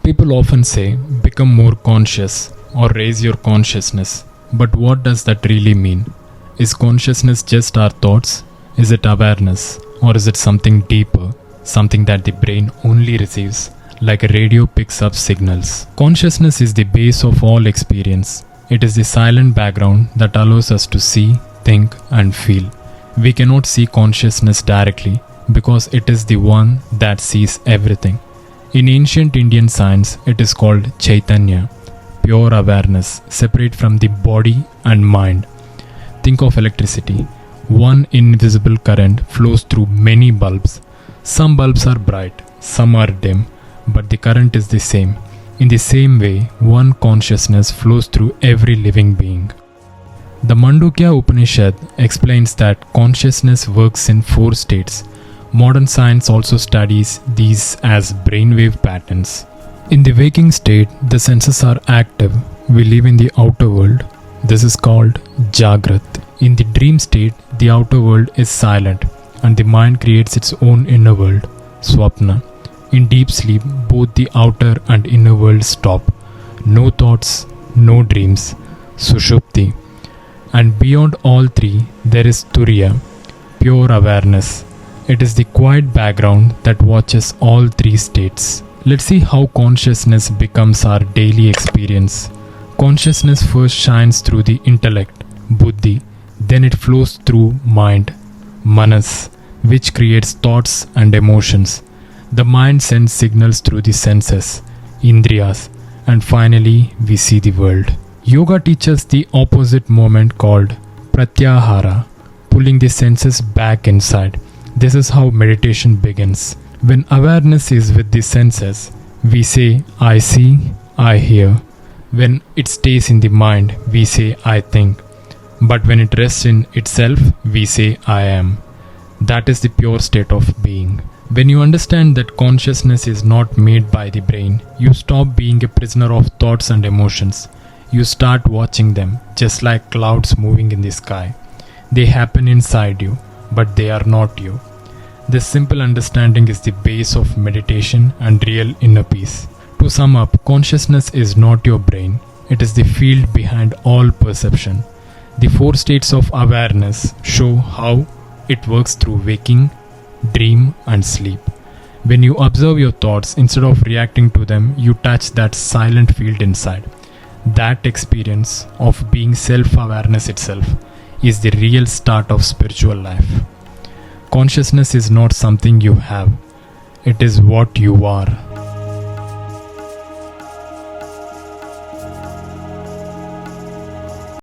People often say, become more conscious or raise your consciousness. But what does that really mean? Is consciousness just our thoughts? Is it awareness? Or is it something deeper? Something that the brain only receives, like a radio picks up signals. Consciousness is the base of all experience. It is the silent background that allows us to see, think, and feel. We cannot see consciousness directly because it is the one that sees everything. In ancient Indian science, it is called Chaitanya, pure awareness, separate from the body and mind. Think of electricity. One invisible current flows through many bulbs. Some bulbs are bright, some are dim, but the current is the same. In the same way, one consciousness flows through every living being. The Mandukya Upanishad explains that consciousness works in 4 states. Modern science also studies these as brainwave patterns. In the waking state, the senses are active. We live in the outer world. This is called Jagrat. In the dream state, the outer world is silent and the mind creates its own inner world, Swapna. In deep sleep, both the outer and inner worlds stop. No thoughts, no dreams, Sushupti. And beyond all 3, there is Turiya, pure awareness. It is the quiet background that watches all 3 states. Let's see how consciousness becomes our daily experience. Consciousness first shines through the intellect, Buddhi, then it flows through mind, Manas, which creates thoughts and emotions. The mind sends signals through the senses, Indriyas, and finally we see the world. Yoga teaches the opposite movement called Pratyahara, pulling the senses back inside. This is how meditation begins. When awareness is with the senses, we say, I see, I hear. When it stays in the mind, we say, I think. But when it rests in itself, we say, I am. That is the pure state of being. When you understand that consciousness is not made by the brain, you stop being a prisoner of thoughts and emotions. You start watching them, just like clouds moving in the sky. They happen inside you, but they are not you. This simple understanding is the base of meditation and real inner peace. To sum up, consciousness is not your brain. It is the field behind all perception. The 4 states of awareness show how it works through waking, dream, and sleep. When you observe your thoughts, instead of reacting to them, you touch that silent field inside. That experience of being self-awareness itself is the real start of spiritual life. Consciousness is not something you have. It is what you are.